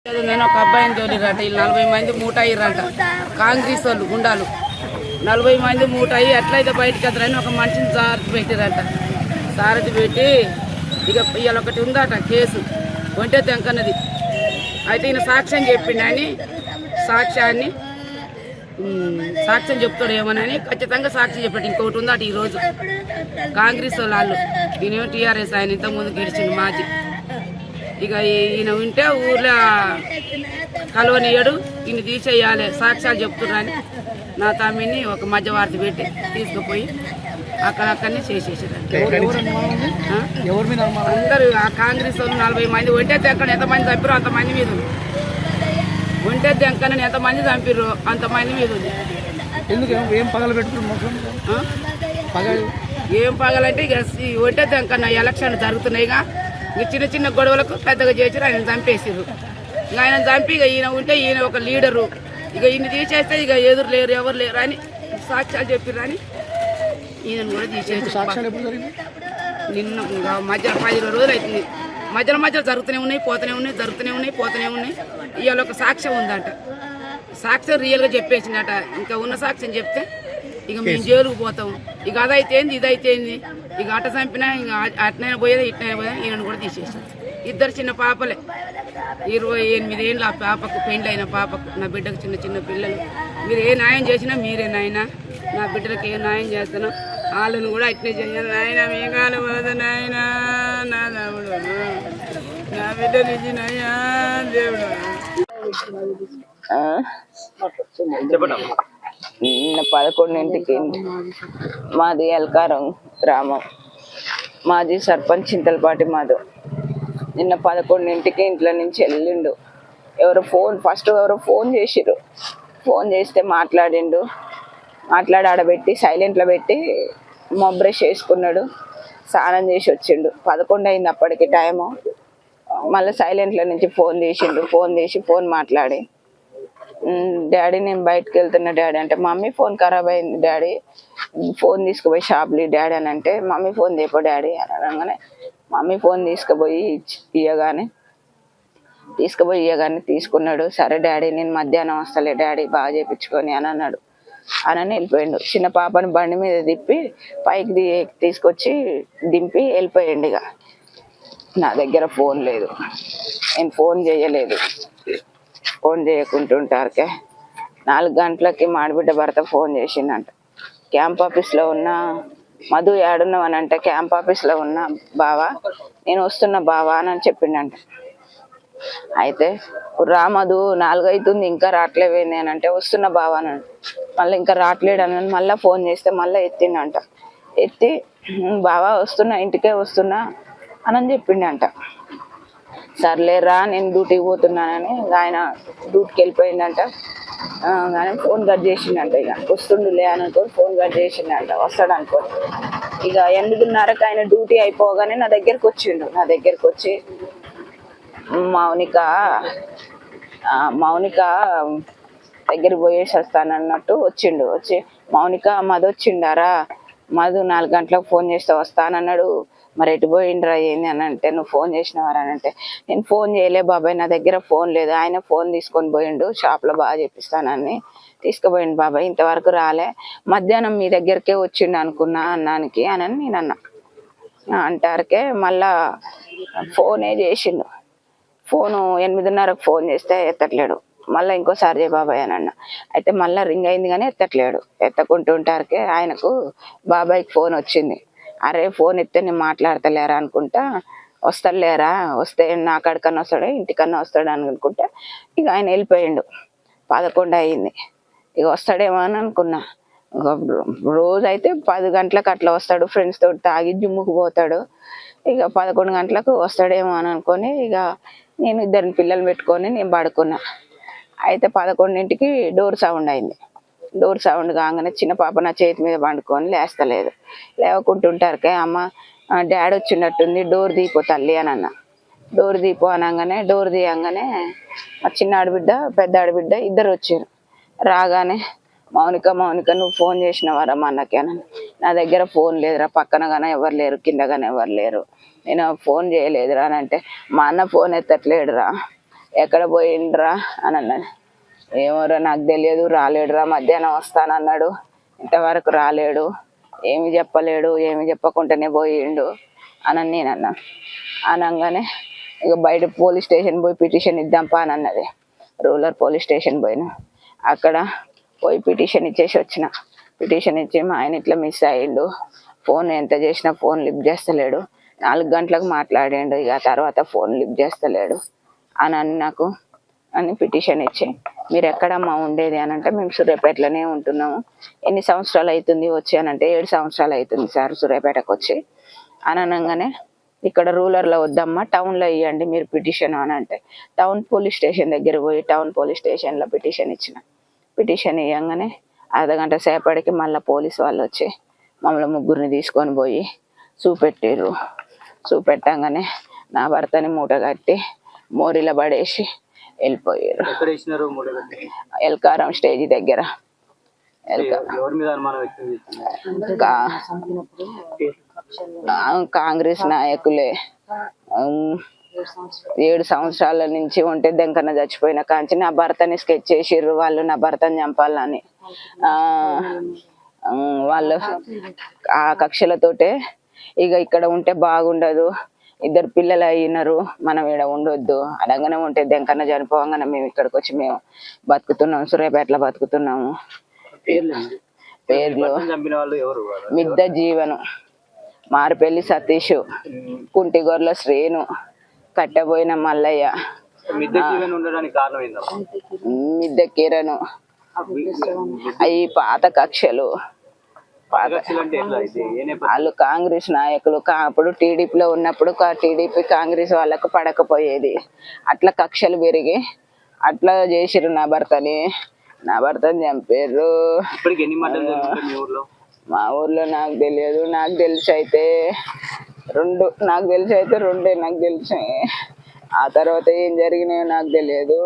నేను ఒక అబ్బాయిని తోలిరంట వీళ్ళు 40 మంది మూట అయ్యారంట కాంగ్రెస్ వాళ్ళు గుండాలు 40 మంది మూట అయ్యి ఎట్లయితే బయటకు వద్దరని ఒక మనిషిని సారథి పెట్టారంట. సారథి పెట్టి ఇక ఇవాళ ఒకటి ఉందట కేసు ఒంటే తెంకన్నది. అయితే ఈయన సాక్ష్యం చెప్పిండు అని సాక్ష్యం చెప్తాడు ఏమోనని ఖచ్చితంగా సాక్ష్యం చెప్పాడు. ఇంకొకటి ఉందట ఈరోజు కాంగ్రెస్ వాళ్ళు ఈయనేమో టీఆర్ఎస్ ఆయన ఇంతకుముందు గెలిచిండు మాజీ. ఇక ఈయన ఉంటే ఊర్లో కలవనీయడు, ఈయన తీసేయాలి సాక్ష్యాలు చెప్తున్నారని నా తమ్మిని ఒక మధ్యవర్తి పెట్టి తీసుకుపోయి అక్కడక్కడనే చేసేసారు. అందరూ ఆ కాంగ్రెస్ వాళ్ళు 40 మంది ఒంటే తెంకని ఎంతమంది చంపారో అంతమంది మీద ఉంది. ఒంటే తెంకని ఎంతమంది చంపారో అంతమంది మీద ఉంది. ఏం పగలు పెట్టుకున్నారు? ఏం పగలంటే ఇక ఒంటే తెంకన్న ఎలక్షన్లు జరుగుతున్నాయిగా, ఇక చిన్న చిన్న గొడవలకు పెద్దగా చేసారు. ఆయన చంపేసారు. ఇక ఆయన చంపి ఇక ఈయన ఉంటే ఈయన ఒక లీడరు, ఇక ఈయన తీసేస్తే ఇక ఎదురు లేరు ఎవరు లేరు అని సాక్ష్యాలు చెప్పిర్రని ఈయన కూడా తీసేసారు. నిన్న మధ్యలో 10 రోజులు అవుతుంది. మధ్యలో జరుగుతూనే ఉన్నాయి, పోతూనే ఉన్నాయి. ఇవాళ ఒక సాక్ష్యం ఉందట. సాక్ష్యం రియల్గా చెప్పేసిందట. ఇంకా ఉన్న సాక్ష్యం చెప్తే ఇక మేము జైలుకు పోతాం. ఇక అదైతే ఇదైతే ఇక అట చంపినా ఇంకా అట్నైనా పోయేది ఇట్నైనా పోయేది. ఈయనను కూడా తీసేసారు. 2 చిన్న పాపలే, 28 ఏళ్ళు ఆ పాపకు, పెండ్లైన పాపకు. నా బిడ్డకు చిన్న పిల్లలు. మీరు ఏ న్యాయం చేసినా మీరే నాయన, నా బిడ్డలకు ఏ న్యాయం చేస్తానో వాళ్ళను కూడా అట్నే చేయాలి నాయన. మేఘాలు పోదు నాయన, నా దేవుడు, నా బిడ్డ నుంచి నాయన దేవుడు. నిన్న 11ంటికి మాది ఎల్కారం గ్రామం, మాజీ సర్పంచ్ చింతలపాటి మాధవ్. నిన్న 11ంటికి ఇంట్లో నుంచి వెళ్ళిండు. ఫస్ట్ ఎవరో ఫోన్ చేసిర్రు. ఫోన్ చేస్తే మాట్లాడి ఆడబెట్టి సైలెంట్లో పెట్టి బ్రష్ వేసుకున్నాడు, స్నానం చేసి వచ్చిండు. 11 అయింది అప్పటికి టైము. మళ్ళీ సైలెంట్లో నుంచి ఫోన్ చేసి మాట్లాడి, డాడీ నేను బయటకు వెళ్తున్నా డాడీ అంటే, మమ్మీ ఫోన్ ఖరాబ్ అయింది డాడీ, ఫోన్ తీసుకుపోయి షాప్లో డాడీ అని అంటే, మమ్మీ ఫోన్ తీపో డాడీ అని అనగానే మమ్మీ ఫోన్ తీసుకుపోయి ఇయ్యగానే తీసుకున్నాడు. సరే డాడీ నేను మధ్యాహ్నం వస్తలే డాడీ బాగా చేయించుకొని అని అన్నాడు. అని వెళ్ళిపోయాడు. చిన్న పాపని బండి మీద తిప్పి పైకి తీసుకొచ్చి దింపి వెళ్ళిపోయాడు. ఇక నా దగ్గర ఫోన్ లేదు, నేను ఫోన్ చేయలేదు. ఫోన్ చేయకుంటుంటారుకే 4 గంటలకి మాడిబిడ్డ భర్త ఫోన్ చేసిండంట. క్యాంప్ ఆఫీస్లో ఉన్న మధు ఏడున్నావని అంటే, క్యాంప్ ఆఫీస్లో ఉన్న బావా నేను వస్తున్నా బావా అని చెప్పిండంట. అయితే రా మధు 4 అవుతుంది ఇంకా రావట్లేవేంది అని అంటే, వస్తున్నా బావా అని. మళ్ళీ ఇంకా రావట్లేడు అని మళ్ళీ ఫోన్ చేస్తే మళ్ళీ ఎత్తిండంట. ఎత్తి బావా వస్తున్నా, ఇంటికే వస్తున్నా అని చెప్పిండంట. సర్లేరా నేను డ్యూటీకి పోతున్నానని ఆయన డ్యూటీకి వెళ్ళిపోయిందంట. కానీ ఫోన్ కట్ చేసిండంట. ఇక వస్తుండులే అని అనుకోని ఫోన్ కట్ చేసిండంట. వస్తాడు అనుకోని ఇక 8:30కి ఆయన డ్యూటీ అయిపోగానే నా దగ్గరకు వచ్చిండు. నా దగ్గరకు వచ్చి మౌనిక దగ్గరికి పోయేసి వస్తానన్నట్టు వచ్చిండు. వచ్చి మౌనిక మధు వచ్చిండారా, మధు 4 గంటలకు ఫోన్ చేస్తే వస్తానన్నాడు, మరి ఎటు పోయిండ్రా ఏంది అని అంటే, నువ్వు ఫోన్ చేసినవారా అని అంటే, నేను ఫోన్ చేయలే బాబాయ్, నా దగ్గర ఫోన్ లేదు, ఆయన ఫోన్ తీసుకొని పోయిండు, షాప్లో బాగా చెప్పిస్తానని తీసుకుపోయిండు బాబాయ్, ఇంతవరకు రాలే, మధ్యాహ్నం మీ దగ్గరకే వచ్చిండు అనుకున్నా అన్నానికి అని నేను అన్నా. అంటారుకే మళ్ళా ఫోనే చేసిండు. ఫోను 8:30కు ఫోన్ చేస్తే ఎత్తట్లేడు. మళ్ళీ ఇంకోసారి చేయ బాబాయ్ అని అన్నా. అయితే మళ్ళీ రింగ్ అయింది కానీ ఎత్తట్లేడు. ఎత్తకుంటుంటారుకే ఆయనకు బాబాయ్కి ఫోన్ వచ్చింది. అరే ఫోన్ ఎత్తే నేను మాట్లాడతలేరా అనుకుంటా, వస్తలేరా, వస్తే నా కాడికన్నా వస్తాడు ఇంటికన్నా వస్తాడు అని అనుకుంటా ఇక ఆయన వెళ్ళిపోయిండు. 11 అయింది. ఇక వస్తాడేమో అని అనుకున్నా. రోజు అయితే 10 గంటలకు అట్లా వస్తాడు, ఫ్రెండ్స్ తోటి తాగి జిమ్ముకు పోతాడు. ఇక 11 గంటలకు వస్తాడేమో అని అనుకొని ఇక నేను 2 పిల్లలు పెట్టుకొని నేను పడుకున్నా. అయితే 11ంటికి డోర్ సౌండ్ అయింది. డోర్ సౌండ్ కాగానే చిన్న పాప నా చేతి మీద పండుకొని లేస్తలేదు. లేవకుంటుంటారుకే అమ్మ డాడీ వచ్చినట్టుంది, డోర్ తీపో తల్లి అని అన్న. డోర్ తీపో అనగానే డోర్ తీయంగానే మా చిన్న ఆడబిడ్డ పెద్ద ఆడబిడ్డ ఇద్దరు వచ్చారు. రాగానే మౌనిక నువ్వు ఫోన్ చేసినవారా మా అన్నకి అని. నా దగ్గర ఫోన్ లేదురా, పక్కన కానీ ఎవరు లేరు, కింద కానీ ఎవరు లేరు, నేను ఫోన్ చేయలేదురా అని అంటే, మా అన్న ఫోన్ ఎత్తట్లేడురా, ఎక్కడ పోయిండ్రా అని అన్నది. ఏమోరా నాకు తెలియదు, రాలేడురా, మధ్యాహ్నం వస్తానన్నాడు, ఇంతవరకు రాలేడు, ఏమి చెప్పలేడు, ఏమి చెప్పకుండానే పోయిండు అని నేను అన్నా. అనగానే ఇక బయట పోలీస్ స్టేషన్ పోయి పిటిషన్ ఇద్దాంపా అని అన్నది. రూరల్ పోలీస్ స్టేషన్ పోయినా, అక్కడ పోయి పిటిషన్ ఇచ్చేసి వచ్చిన. పిటిషన్ ఇచ్చి మా ఆయన ఇట్లా మిస్ అయ్యిండు, ఫోన్ ఎంత చేసినా ఫోన్ లిఫ్ట్ చేస్తలేడు, 4 గంటలకు మాట్లాడిండు, ఇక తర్వాత ఫోన్ లిఫ్ట్ చేస్తలేడు అని నాకు అని పిటిషన్ ఇచ్చి, మీరు ఎక్కడమ్మా ఉండేది అని అంటే, మేము సూర్యాపేటలోనే ఉంటున్నాము, ఎన్ని సంవత్సరాలు అవుతుంది వచ్చి అని అంటే, 7 సంవత్సరాలు అవుతుంది సార్ సూర్యాపేటకు వచ్చి అని అనగానే, ఇక్కడ రూరల్లో వద్దమ్మా టౌన్లో ఇవ్వండి మీరు పిటిషన్ అని అంటే, టౌన్ పోలీస్ స్టేషన్ దగ్గర పోయి టౌన్ పోలీస్ స్టేషన్లో పిటిషన్ ఇచ్చిన. పిటిషన్ ఇవ్వగానే అర్ధగంట సేపటికి మళ్ళీ పోలీసు వాళ్ళు వచ్చి మమ్మల్ని 3 తీసుకొని పోయి చూపెట్టిర్రు. చూపెట్టంగానే నా భర్తని మూట కట్టి మోరిలో పడేసి వెళ్ళిపోయారు. ఎల్కారం స్టేజ్ దగ్గర. కాంగ్రెస్ నాయకులే 7 సంవత్సరాల నుంచి ఉంటే దెంకన్న చచ్చిపోయిన కాంచి నా భర్తని స్కెచ్ చేసిర్రు వాళ్ళు, నా భర్తని చంపాలని. వాళ్ళు ఆ కక్షలతోటే ఇక ఇక్కడ ఉంటే బాగుండదు, 2 పిల్లలు అయినారు, మనం ఇక్కడ ఉండొద్దు అనగానే ఉంటే దెంకన్న చనిపోగానే మేము ఇక్కడికి వచ్చి మేము బతుకుతున్నాము, సూర్యాపేటలో బతుకుతున్నాము. పేర్లు మిద్ద జీవను, మారిపెల్లి సతీష్, కుంటిగొర్ల శ్రేణు, కట్టబోయిన మల్లయ్య, మిద్ద కిరణ్. అవి పాత కక్షలు. వాళ్ళు కాంగ్రెస్ నాయకులు అప్పుడు టీడీపీలో ఉన్నప్పుడు టీడీపీ కాంగ్రెస్ వాళ్ళకు పడకపోయేది, అట్లా కక్షలు పెరిగి అట్లా చేసిరు నా భర్తని చంపారు. మా ఊర్లో నాకు తెలియదు, నాకు తెలిసి అయితే 2, నాకు తెలుసు. ఆ తర్వాత ఏం జరిగినాయో నాకు తెలియదు.